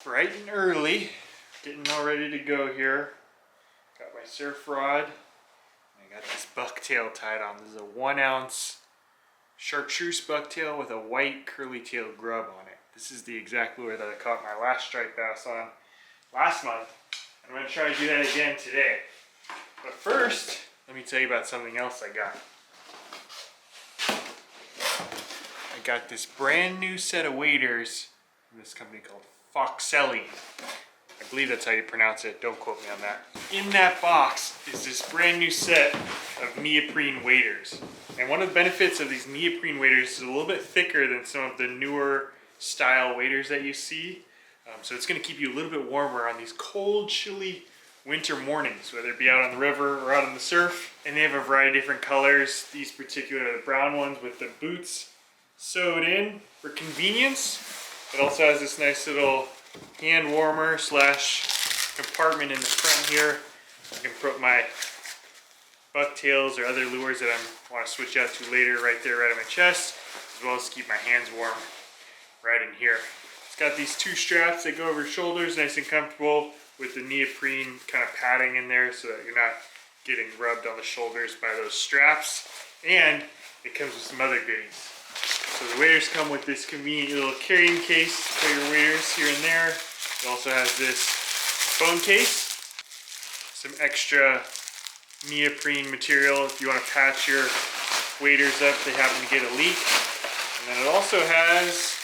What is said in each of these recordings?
Bright and early, getting all ready to go here. Got my surf rod. I got this bucktail tied on. This is a 1 ounce chartreuse bucktail with a white curly tail grub on it. This is the exact lure that I caught my last striped bass on last month. I'm going to try to do that again today. But first, let me tell you about something else I got. I got this brand new set of waders from this company called Foxelli. I believe that's how you pronounce it. Don't quote me on that. In that box is this brand new set of neoprene waders. And one of the benefits of these neoprene waders is a little bit thicker than some of the newer style waders that you see. So it's going to keep you a little bit warmer on these cold, chilly winter mornings, whether it be out on the river or out on the surf. And they have a variety of different colors. These particular are the brown ones with the boots sewed in for convenience. It also has this nice little hand warmer / compartment in the front here. I can put my bucktails or other lures that I want to switch out to later right there, right on my chest, as well as keep my hands warm right in here. It's got these 2 straps that go over your shoulders, nice and comfortable, with the neoprene kind of padding in there so that you're not getting rubbed on the shoulders by those straps. And it comes with some other goodies. So the waders come with this convenient little carrying case for your waders here and there. It also has this phone case, some extra neoprene material if you want to patch your waders up if they happen to get a leak. And then it also has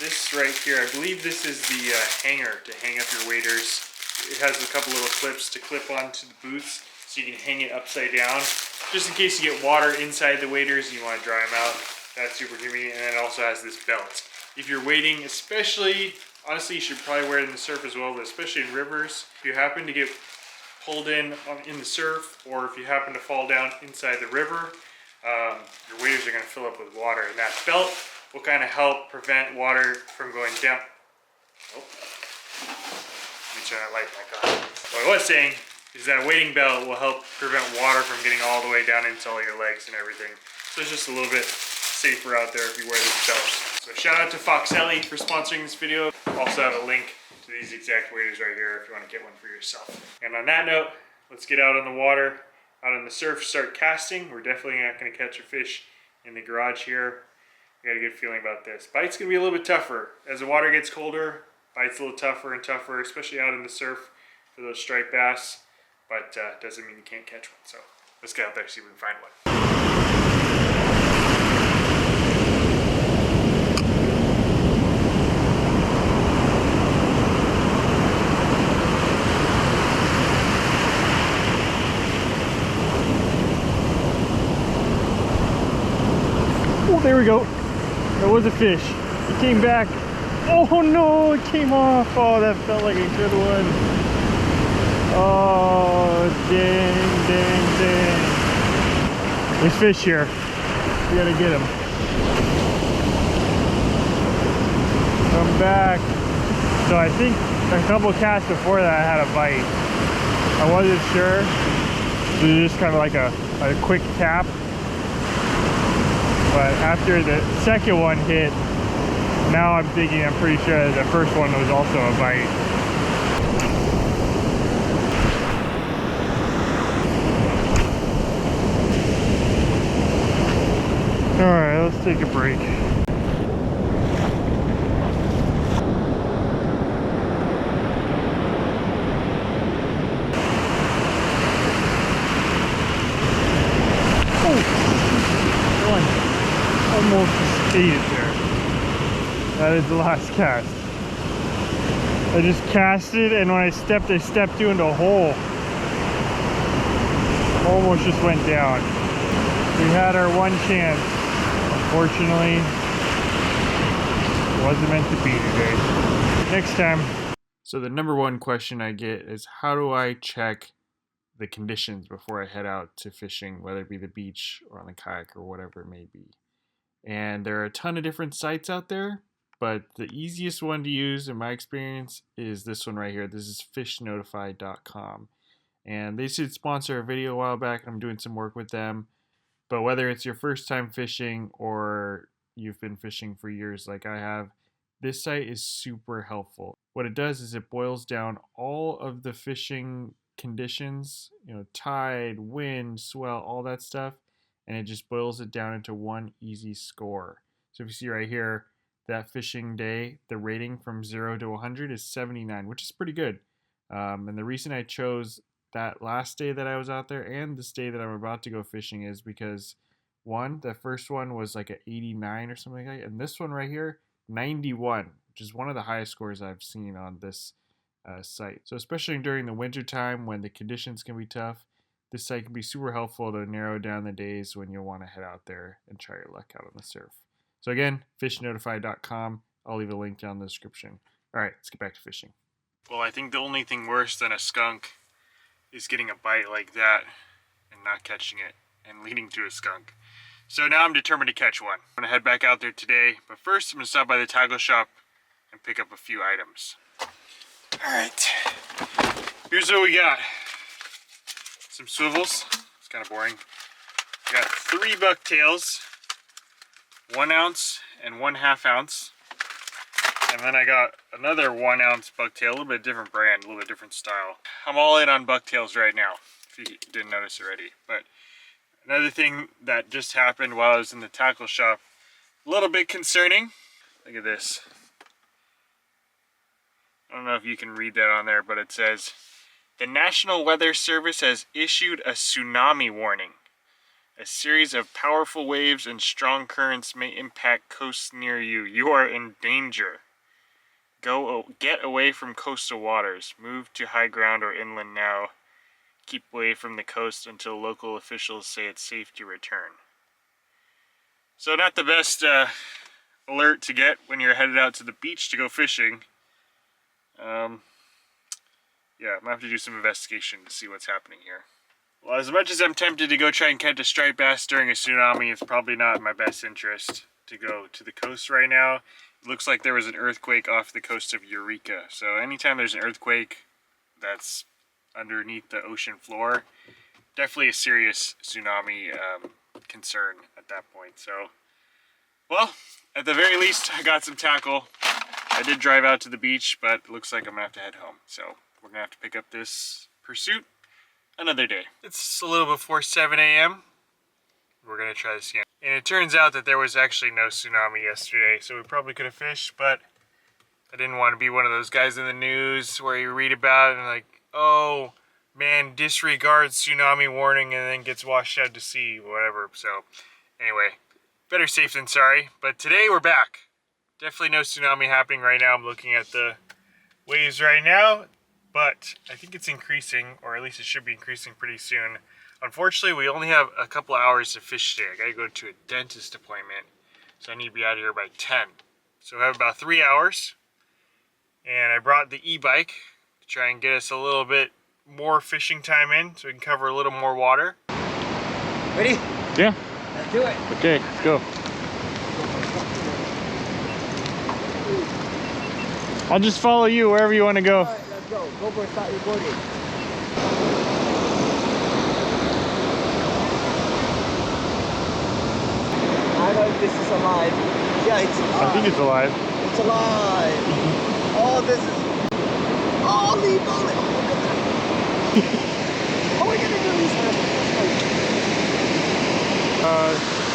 this right here. I believe this is the hanger to hang up your waders. It has a couple little clips to clip onto the boots so you can hang it upside down, just in case you get water inside the waders and you want to dry them out. That's super convenient. And it also has this belt. If you're wading, especially, honestly you should probably wear it in the surf as well, but especially in rivers, if you happen to get pulled in the surf, or if you happen to fall down inside the river, your waders are going to fill up with water, and that belt will kind of help prevent water from going down. Oh, let me turn that light back on. What I was saying is that wading belt will help prevent water from getting all the way down into all your legs and everything. So it's just a little bit safer out there if you wear this belt. So shout out to Foxelli for sponsoring this video. Also have a link to these exact waders right here if you want to get one for yourself. And on that note, let's get out on the water, out on the surf, start casting. We're definitely not going to catch a fish in the garage here. I got a good feeling about this. Bite's going to be a little bit tougher. As the water gets colder, bite's a little tougher and tougher, especially out in the surf for those striped bass. But doesn't mean you can't catch one. So let's get out there and see if we can find one. Oh, there we go. There was a fish. It came back. Oh no, it came off. Oh, that felt like a good one. Oh, dang, dang, dang. There's fish here. We gotta get him. Come back. So I think a couple casts before that I had a bite. I wasn't sure. So it was just kind of like a quick tap. But after the second one hit, now I'm thinking, I'm pretty sure that the first one was also a bite. Alright, let's take a break. Almost ate it there. That is the last cast. I just cast it, and when I stepped into a hole. Almost just went down. We had our one chance. Unfortunately, it wasn't meant to be today. Next time. So the number one question I get is, how do I check the conditions before I head out to fishing, whether it be the beach or on the kayak or whatever it may be? And there are a ton of different sites out there, but the easiest one to use in my experience is this one right here. This is fishnotify.com. And they did sponsor a video a while back, and I'm doing some work with them. But whether it's your first time fishing or you've been fishing for years like I have, this site is super helpful. What it does is it boils down all of the fishing conditions, you know, tide, wind, swell, all that stuff, and it just boils it down into one easy score. So if you see right here, that fishing day, the rating from 0 to 100 is 79, which is pretty good. And the reason I chose that last day that I was out there and this day that I'm about to go fishing is because one, the first one was like an 89 or something like that, and this one right here, 91, which is one of the highest scores I've seen on this site. So especially during the winter time when the conditions can be tough, this site can be super helpful to narrow down the days when you'll want to head out there and try your luck out on the surf. So again, fishnotify.com. I'll leave a link down in the description. All right, let's get back to fishing. Well, I think the only thing worse than a skunk is getting a bite like that and not catching it and leading to a skunk. So now I'm determined to catch one. I'm gonna head back out there today, but first I'm gonna stop by the tackle shop and pick up a few items. All right, here's what we got. Some swivels, it's kind of boring. We got 3 bucktails, 1 ounce and 1/2 ounce. And then I got another 1 ounce bucktail, a little bit different brand, a little bit different style. I'm all in on bucktails right now, if you didn't notice already. But another thing that just happened while I was in the tackle shop, a little bit concerning. Look at this. I don't know if you can read that on there, but it says, the National Weather Service has issued a tsunami warning. A series of powerful waves and strong currents may impact coasts near you. You are in danger. Get away from coastal waters. Move to high ground or inland now. Keep away from the coast until local officials say it's safe to return. So not the best alert to get when you're headed out to the beach to go fishing. Yeah, I'm gonna have to do some investigation to see what's happening here. Well, as much as I'm tempted to go try and catch a striped bass during a tsunami, it's probably not in my best interest to go to the coast right now. It looks like there was an earthquake off the coast of Eureka. So anytime there's an earthquake that's underneath the ocean floor, definitely a serious tsunami concern at that point. So, well, at the very least, I got some tackle. I did drive out to the beach, but it looks like I'm gonna have to head home. So we're gonna have to pick up this pursuit another day. It's a little before 7 a.m. We're gonna try this again. And it turns out that there was actually no tsunami yesterday, so we probably could have fished, but I didn't want to be one of those guys in the news where you read about it and like, oh man, disregards tsunami warning and then gets washed out to sea, whatever. So anyway, better safe than sorry. But today we're back. Definitely no tsunami happening right now. I'm looking at the waves right now, but I think it's increasing, or at least it should be increasing pretty soon. Unfortunately, we only have a couple hours to fish today. I gotta go to a dentist appointment, so I need to be out of here by 10. So I have about 3 hours, and I brought the e-bike to try and get us a little bit more fishing time in, so we can cover a little more water. Ready? Yeah. Let's do it. Okay, let's go. I'll just follow you wherever you want to go. All right, let's go. GoPro, start recording. I don't know if this is alive. Yeah, it's alive. I think it's alive. It's alive. Oh, this is... Holy moly. Oh, we're gonna do this one.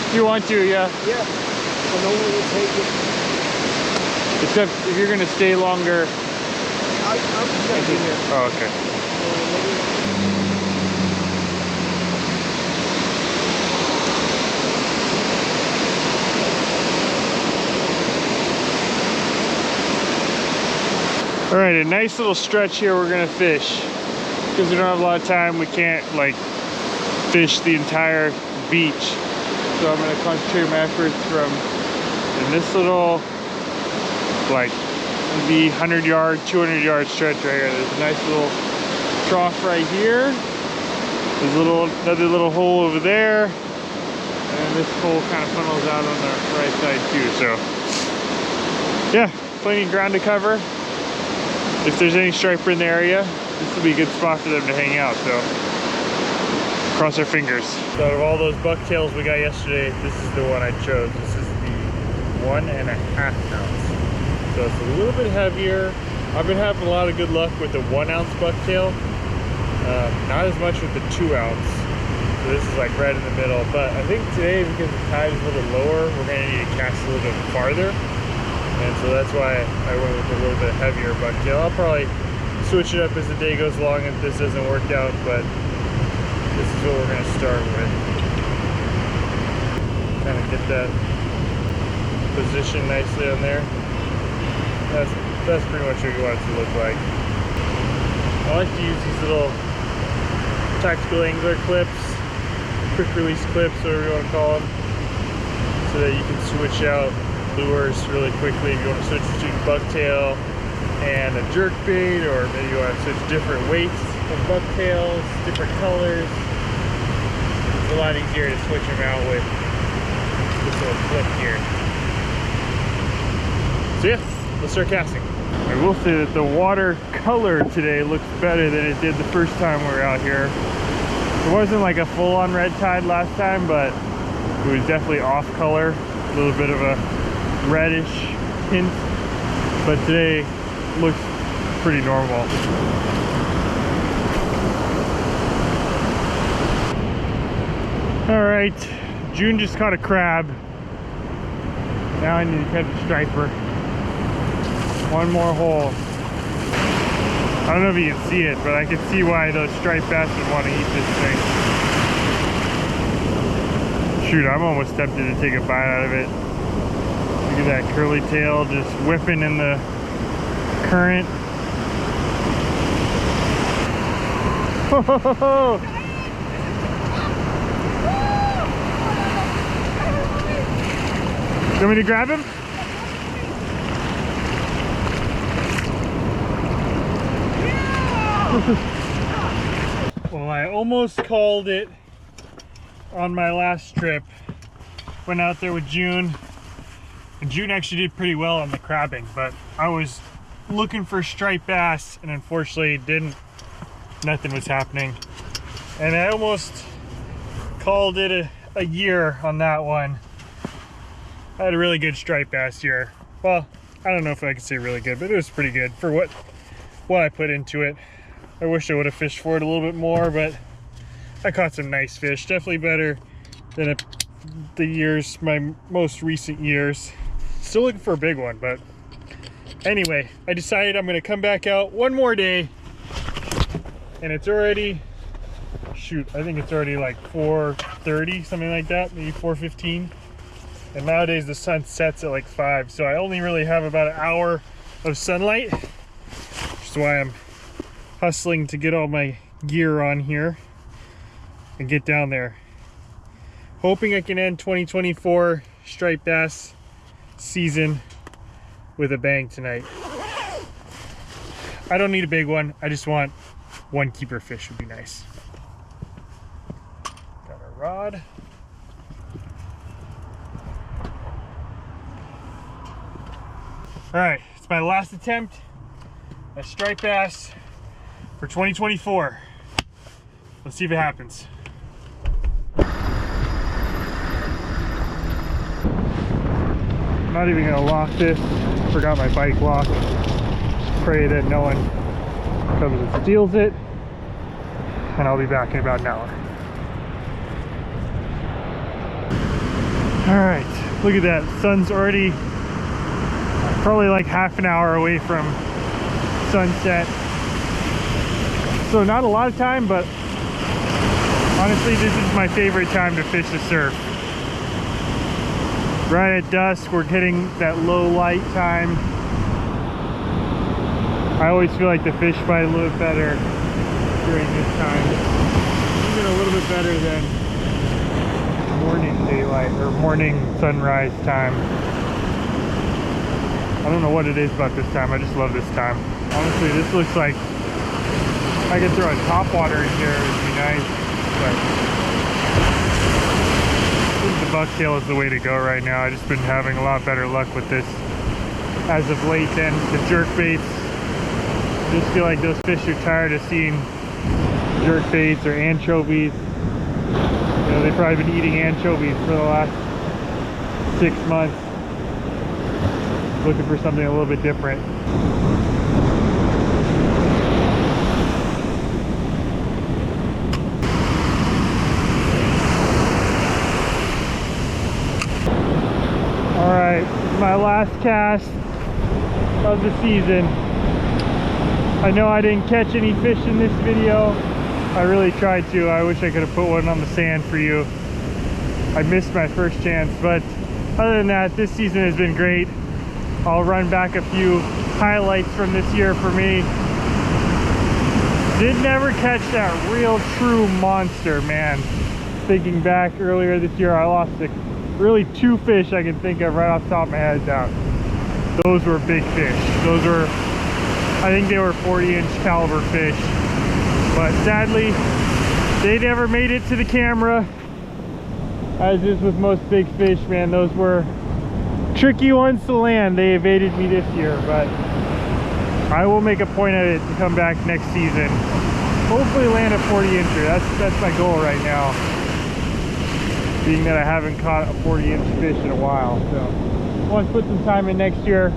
If you want to, yeah. Yeah. So no one will take it. Except if you're gonna stay longer. I'm just gonna be here. Oh, okay. All right, a nice little stretch here we're gonna fish. Because we don't have a lot of time, we can't like fish the entire beach. So I'm gonna concentrate my efforts from in this little like maybe 100 yard, 200 yard stretch right here. There's a nice little trough right here. There's another little hole over there. And this hole kind of funnels out on the right side too. So yeah, plenty of ground to cover. If there's any striper in the area, this will be a good spot for them to hang out, so cross our fingers. So out of all those bucktails we got yesterday, this is the one I chose. This is the 1.5 ounce. So it's a little bit heavier. I've been having a lot of good luck with the 1 ounce bucktail. Not as much with the 2 ounce. So this is like right in the middle. But I think today, because the tide is a little lower, we're gonna need to cast a little bit farther. And so that's why I went with a little bit heavier bucktail. I'll probably switch it up as the day goes along if this doesn't work out, but this is what we're gonna start with. Kind of get that position nicely on there. That's pretty much what you want it to look like. I like to use these little tactical angler clips, quick release clips, whatever you want to call them, so that you can switch out lures really quickly if you want to switch between bucktail and a jerkbait, or maybe you want to switch different weights of bucktails, different colors. It's a lot easier to switch them out with this little clip here. So yeah, let's start casting. I will say that the water color today looks better than it did the first time we were out here. It wasn't like a full-on red tide last time, but it was definitely off color, a little bit of a reddish hint, but today looks pretty normal. All right, June just caught a crab. Now I need to catch a striper. One more hole. I don't know if you can see it, but I can see why those striped bass would want to eat this thing. Shoot, I'm almost tempted to take a bite out of it. Look at that curly tail just whipping in the current. Whoa! You want me to grab him? Well, I almost called it on my last trip. Went out there with June, and June actually did pretty well on the crabbing, but I was looking for striped bass and unfortunately nothing was happening. And I almost called it a year on that one. I had a really good striped bass year. Well, I don't know if I could say really good, but it was pretty good for what I put into it. I wish I would have fished for it a little bit more, but I caught some nice fish. Definitely better than my most recent years. Still looking for a big one, but anyway, I decided I'm gonna come back out one more day, and it's already, shoot, I think it's already like 4:30, something like that, maybe 4:15. And nowadays the sun sets at like 5, so I only really have about an hour of sunlight, which is why I'm hustling to get all my gear on here and get down there. Hoping I can end 2024 striped bass season with a bang tonight. I don't need a big one, I just want one keeper fish would be nice. Got our rod. All right, it's my last attempt at striped bass for 2024. Let's see if it happens. I'm not even gonna lock this. Forgot my bike lock. Pray that no one comes and steals it. And I'll be back in about an hour. All right, look at that. Sun's already probably like half an hour away from sunset. So not a lot of time, but honestly, this is my favorite time to fish the surf. Right at dusk, we're getting that low light time. I always feel like the fish bite a little bit better during this time. Even a little bit better than morning daylight or morning sunrise time. I don't know what it is about this time, I just love this time. Honestly, this looks like I could throw a topwater in here, it'd be nice, but I think the bucktail is the way to go right now. I've just been having a lot better luck with this as of late than the jerkbaits. I just feel like those fish are tired of seeing jerkbaits or anchovies. You know, they've probably been eating anchovies for the last 6 months. looking for something a little bit different. All right, this is my last cast of the season. I know I didn't catch any fish in this video. I really tried to. I wish I could have put one on the sand for you. I missed my first chance, but other than that, this season has been great. I'll run back a few highlights from this year for me. Did never catch that real true monster, man. Thinking back earlier this year, I lost really 2 fish I can think of right off the top of my head down. Those were big fish. Those were, I think they were 40-inch caliber fish. But sadly, they never made it to the camera. As is with most big fish, man, those were tricky ones to land. They evaded me this year, but I will make a point of it to come back next season. Hopefully land a 40-incher. That's my goal right now. Being that I haven't caught a 40-inch fish in a while, so I want to put some time in next year.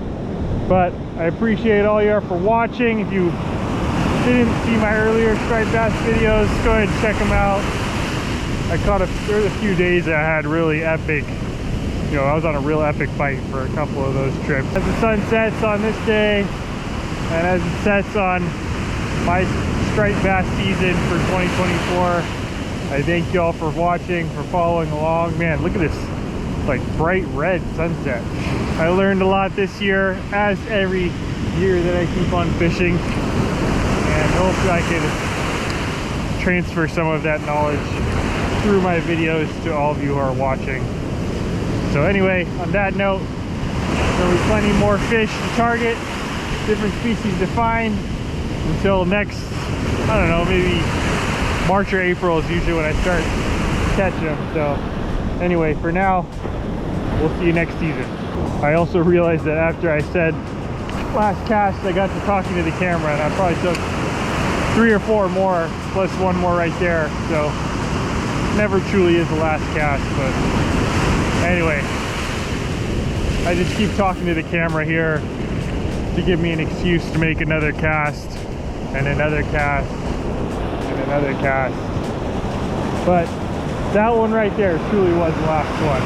But I appreciate all you are for watching. If you didn't see my earlier striped bass videos, go ahead and check them out. There was a few days that I had really epic, I was on a real epic bite for a couple of those trips. As the sun sets on this day, and as it sets on my striped bass season for 2024, I thank you all for watching, for following along. Man, look at this, like, bright red sunset. I learned a lot this year, as every year that I keep on fishing, and hopefully I can transfer some of that knowledge through my videos to all of you who are watching. So anyway, on that note, there'll be plenty more fish to target, different species to find. Until next, I don't know, maybe March or April is usually when I start catching them. So anyway, for now, we'll see you next season. I also realized that after I said last cast, I got to talking to the camera, and I probably took 3 or 4 more, plus 1 more right there. So never truly is the last cast, but anyway, I just keep talking to the camera here to give me an excuse to make another cast and another cast and another cast. But that one right there truly was the last one.